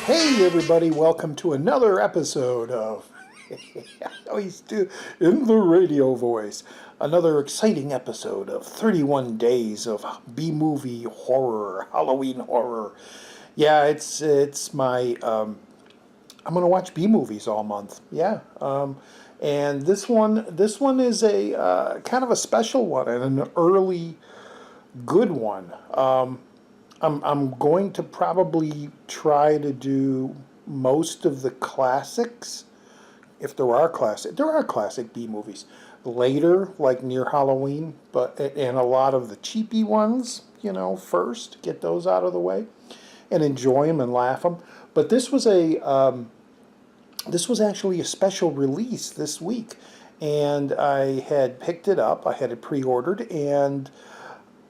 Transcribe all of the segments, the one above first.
Hey everybody, welcome to another episode of I always do in the radio voice. Another exciting episode of 31 days of B-movie horror, Halloween horror. Yeah, it's my I'm gonna watch B-movies all month. Yeah. And this one is a kind of a special one and an early good one. I'm going to probably try to do most of the classics, if there are classic B movies later, like near Halloween, and a lot of the cheapy ones, first get those out of the way, and enjoy them and laugh them. But this was actually a special release this week, and I had picked it up. I had it pre-ordered, and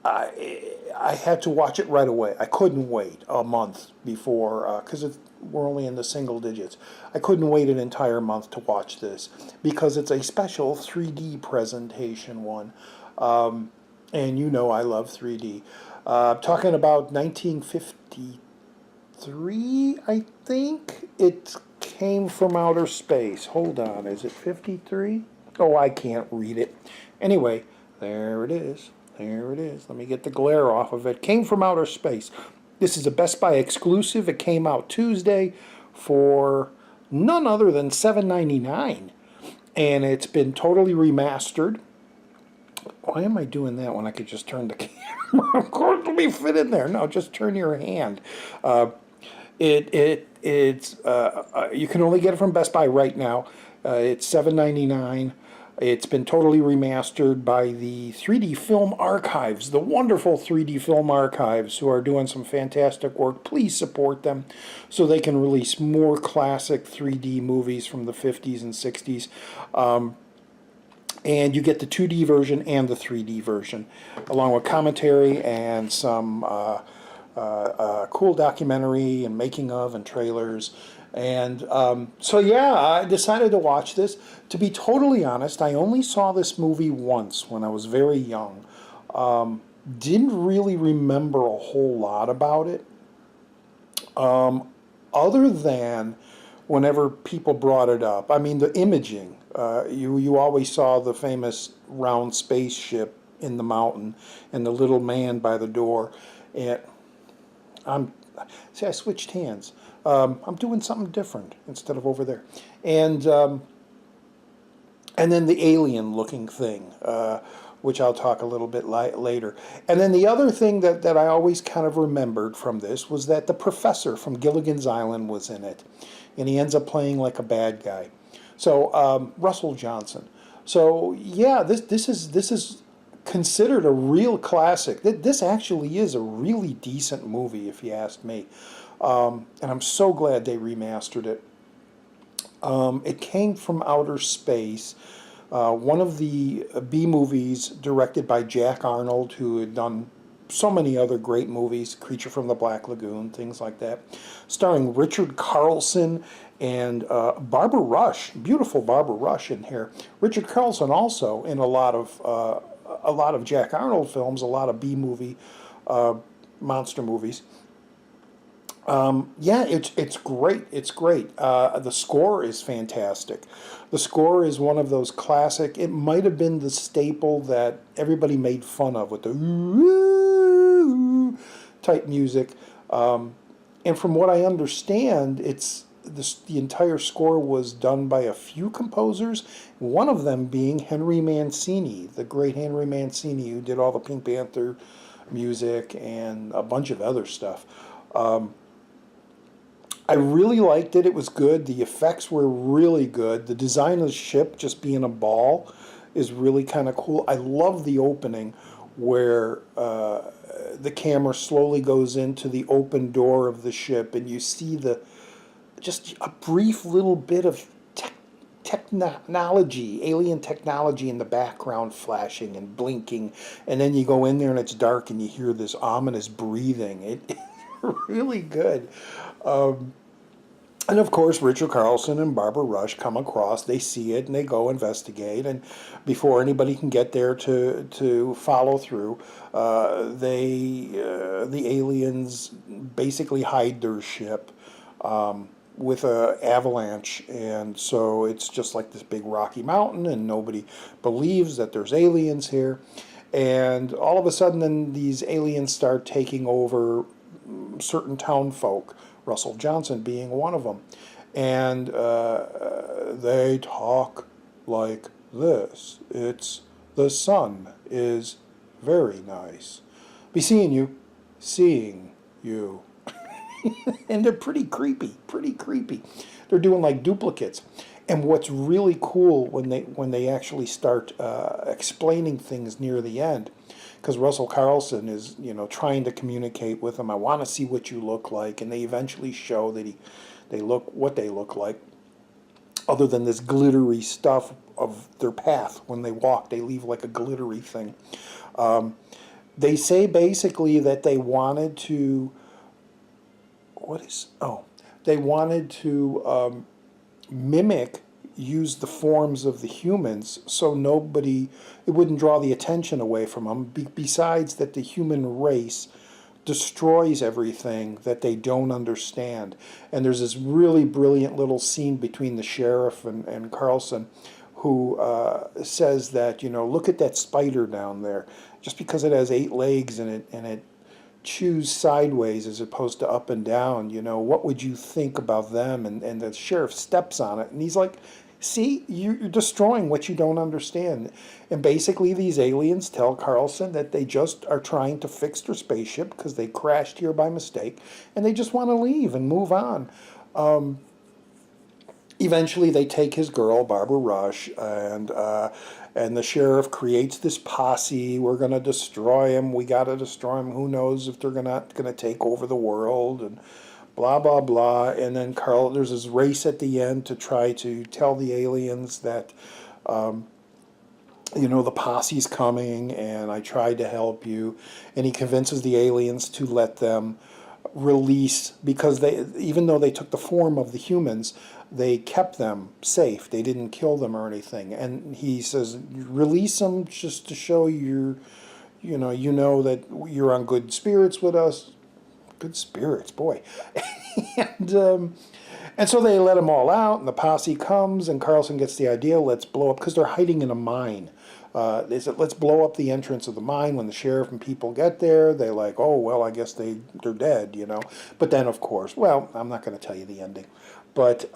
I had to watch it right away. I couldn't wait a month before, because we're only in the single digits. I couldn't wait an entire month to watch this because it's a special 3D presentation one. And I love 3D. Talking about 1953, I think. It came from outer space. Hold on, is it 53? Oh, I can't read it. Anyway, there it is. There it is. Let me get the glare off of it. Came from outer space. This is a Best Buy exclusive. It came out Tuesday for none other than $7.99. And it's been totally remastered. Why am I doing that when I could just turn the camera? Of course, let me fit in there. No, just turn your hand. You can only get it from Best Buy right now. It's $7.99. It's been totally remastered by the 3D Film Archives, the wonderful 3D Film Archives, who are doing some fantastic work. Please support them so they can release more classic 3D movies from the 50s and 60s. And you get the 2D version and the 3D version, along with commentary and some cool documentary and making of and trailers. And so yeah, I decided to watch this. To be totally honest, I only saw this movie once when I was very young. Didn't really remember a whole lot about it, other than whenever people brought it up. I mean, the imaging. You always saw the famous round spaceship in the mountain and the little man by the door. And I switched hands. I'm doing something different instead of over there. And then the alien-looking thing, which I'll talk a little bit later. And then the other thing that I always kind of remembered from this was that the professor from Gilligan's Island was in it. And he ends up playing like a bad guy. So, Russell Johnson. So, yeah, this is considered a real classic. This actually is a really decent movie, if you ask me. And I'm so glad they remastered it. It came from outer space. One of the B movies directed by Jack Arnold, who had done so many other great movies, Creature from the Black Lagoon, things like that, starring Richard Carlson and Barbara Rush, beautiful Barbara Rush in here. Richard Carlson also in a lot of Jack Arnold films, a lot of B movie monster movies. Yeah, it's great. It's great. The score is fantastic. The score is one of those classic. It might have been the staple that everybody made fun of with the ooh type music. And from what I understand, the entire score was done by a few composers. One of them being Henry Mancini, the great Henry Mancini, who did all the Pink Panther music, and a bunch of other stuff. I really liked it. It was good. The effects were really good. The design of the ship just being a ball is really kind of cool. I love the opening where the camera slowly goes into the open door of the ship and you see the just a brief little bit of technology, alien technology in the background flashing and blinking, and then you go in there and it's dark and you hear this ominous breathing. It's really good. And of course, Richard Carlson and Barbara Rush come across, they see it, and they go investigate. And before anybody can get there to follow through, the aliens basically hide their ship with a avalanche. And so it's just like this big rocky mountain, and nobody believes that there's aliens here. And all of a sudden, then these aliens start taking over certain town folk. Russell Johnson being one of them. And they talk like this. It's, the sun is very nice. Be seeing you. And they're pretty creepy. They're doing like duplicates. And what's really cool when they actually start explaining things near the end, because Russell Carlson is, trying to communicate with them. I want to see what you look like, and they eventually show that they look what they look like. Other than this glittery stuff of their path, when they walk, they leave like a glittery thing. They say basically that they wanted to. They wanted to use the forms of the humans so it wouldn't draw the attention away from them, besides that the human race destroys everything that they don't understand. And there's this really brilliant little scene between the sheriff and Carlson, who says that, look at that spider down there. Just because it has 8 legs and it chews sideways as opposed to up and down, what would you think about them? And the sheriff steps on it, and he's like, see, you're destroying what you don't understand. And basically these aliens tell Carlson that they just are trying to fix their spaceship because they crashed here by mistake, and they just want to leave and move on. Eventually they take his girl, Barbara Rush, and the sheriff creates this posse. We're going to destroy him. We got to destroy him. Who knows if they're not going to take over the world, and blah, blah, blah. And then there's this race at the end to try to tell the aliens that, the posse's coming, and I tried to help you. And he convinces the aliens to let them release, because even though they took the form of the humans, they kept them safe. They didn't kill them or anything. And he says, release them just to show you know that you're on good spirits with us. Good spirits, boy. And so they let them all out, and the posse comes, and Carlson gets the idea, let's blow up, because they're hiding in a mine. They said, let's blow up the entrance of the mine. When the sheriff and people get there, they're like, oh, well, I guess they're dead, But then, of course, well, I'm not going to tell you the ending. But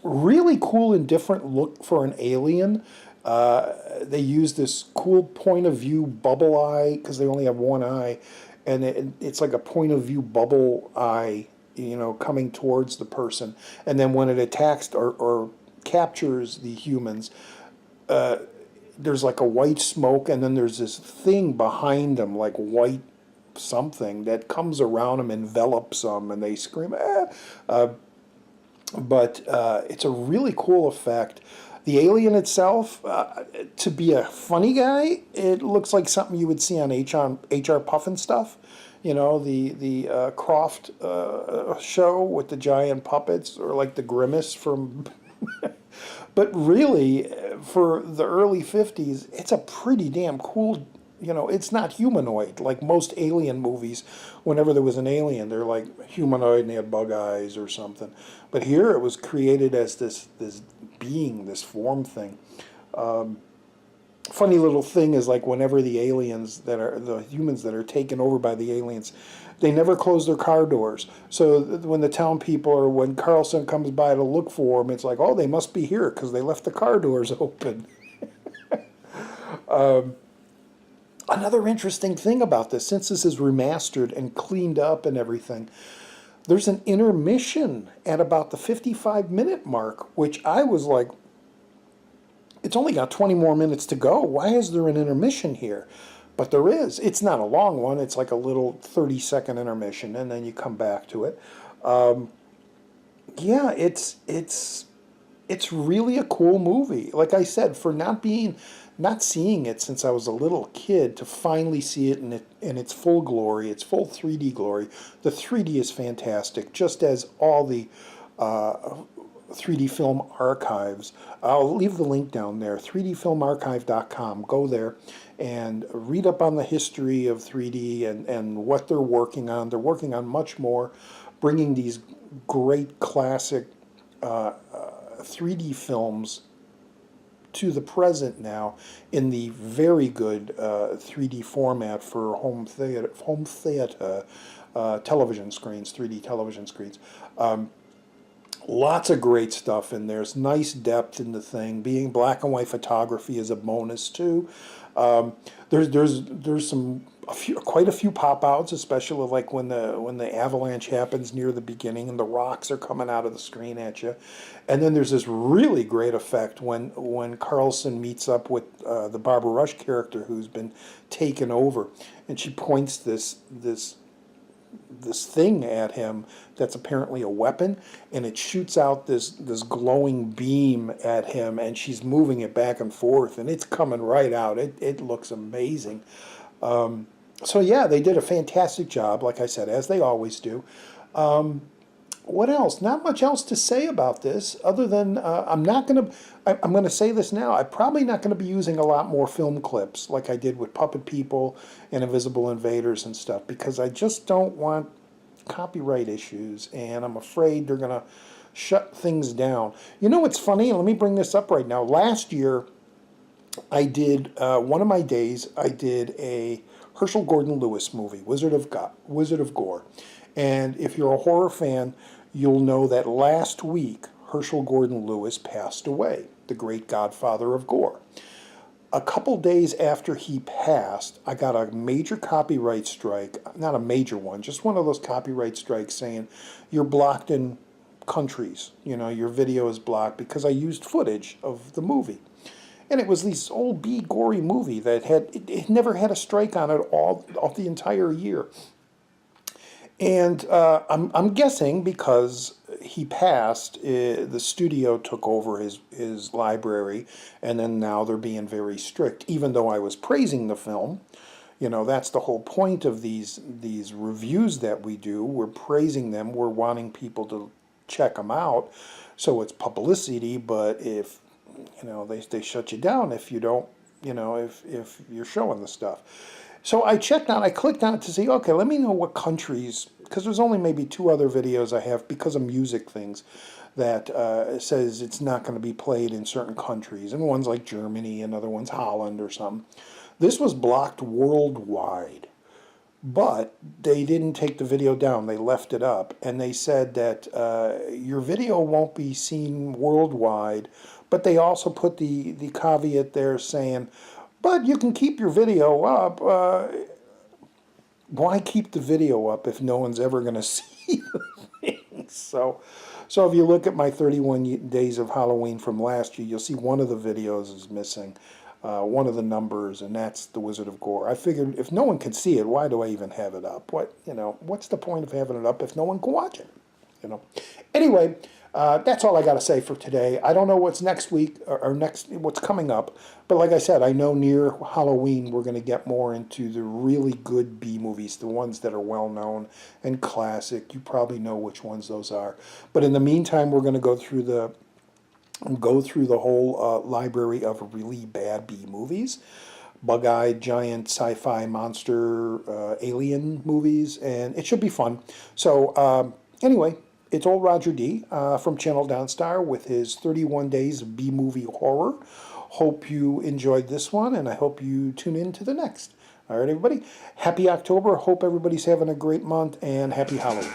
really cool and different look for an alien. They use this cool point of view bubble eye, because they only have one eye, and it's like a point of view bubble eye, coming towards the person. And then when it attacks or captures the humans, there's like a white smoke, and then there's this thing behind them, like white something, that comes around them, envelops them, and they scream, ah! But it's a really cool effect. The alien itself, to be a funny guy, it looks like something you would see on HR Puffin stuff. The Croft show with the giant puppets, or like the Grimace from... But really, for the early 50s, it's a pretty damn cool, it's not humanoid. Like most alien movies, whenever there was an alien, they're like humanoid and they had bug eyes or something. But here it was created as this being, this form thing. Funny little thing is, like, whenever the humans that are taken over by the aliens, they never close their car doors. So when the town people, or when Carlson comes by to look for them, it's like, oh, they must be here because they left the car doors open. Another interesting thing about this, since this is remastered and cleaned up and everything, there's an intermission at about the 55-minute mark, which I was like, it's only got 20 more minutes to go. Why is there an intermission here? But there is. It's not a long one. It's like a little 30-second intermission, and then you come back to it. Yeah, it's really a cool movie. Like I said, for not seeing it since I was a little kid, to finally see it in its full glory, its full 3D glory. The 3D is fantastic, just as all the 3D Film Archives. I'll leave the link down there, 3dfilmarchive.com. Go there and read up on the history of 3D and what they're working on. They're working on much more, bringing these great classic 3D films to the present now in the very good 3D format for home theater television screens, 3D television screens. Lots of great stuff in there. There's nice depth in the thing. Being black and white photography is a bonus too. There's quite a few pop outs, especially like when the avalanche happens near the beginning and the rocks are coming out of the screen at you. And then there's this really great effect when Carlson meets up with the Barbara Rush character who's been taken over, and she points this thing at him that's apparently a weapon, and it shoots out this glowing beam at him, and she's moving it back and forth, and it's coming right out. It looks amazing. So yeah, they did a fantastic job, like I said, as they always do. What else? Not much else to say about this, other than I'm going to say this now. I'm probably not going to be using a lot more film clips like I did with Puppet People and Invisible Invaders and stuff, because I just don't want copyright issues, and I'm afraid they're going to shut things down. You know what's funny? Let me bring this up right now. Last year, I did, one of my days, I did a Herschel Gordon Lewis movie, Wizard of Gore. And if you're a horror fan, you'll know that last week, Herschel Gordon Lewis passed away, the great godfather of gore. A couple days after he passed, I got a major copyright strike, not a major one, just one of those copyright strikes saying, you're blocked in countries, your video is blocked, because I used footage of the movie. And it was this old gory movie that it never had a strike on it all the entire year. And I'm guessing because he passed, the studio took over his library, and then now they're being very strict. Even though I was praising the film, that's the whole point of these reviews that we do. We're praising them. We're wanting people to check them out, so it's publicity. But if they shut you down if you don't, if you're showing the stuff. So I clicked on it to see, okay, let me know what countries, because there's only maybe 2 other videos I have because of music things that says it's not going to be played in certain countries, and one's like Germany, and other one's Holland or something. This was blocked worldwide, but they didn't take the video down. They left it up, and they said that your video won't be seen worldwide, but they also put the caveat there saying, but you can keep your video up. Why keep the video up if no one's ever going to see the thing? So if you look at my 31 Days of Halloween from last year, you'll see one of the videos is missing, one of the numbers, and that's The Wizard of Gore. I figured if no one can see it, why do I even have it up? What's the point of having it up if no one can watch it? Anyway, that's all I got to say for today. I don't know what's next week or what's coming up, but like I said, I know near Halloween we're going to get more into the really good B movies, the ones that are well known and classic. You probably know which ones those are. But in the meantime, we're going to go through the whole library of really bad B movies, bug-eyed, giant, sci-fi, monster, alien movies, and it should be fun. So anyway. It's old Roger D. From Channel Downstar with his 31 Days of B-Movie Horror. Hope you enjoyed this one, and I hope you tune in to the next. All right, everybody. Happy October. Hope everybody's having a great month, and happy Halloween.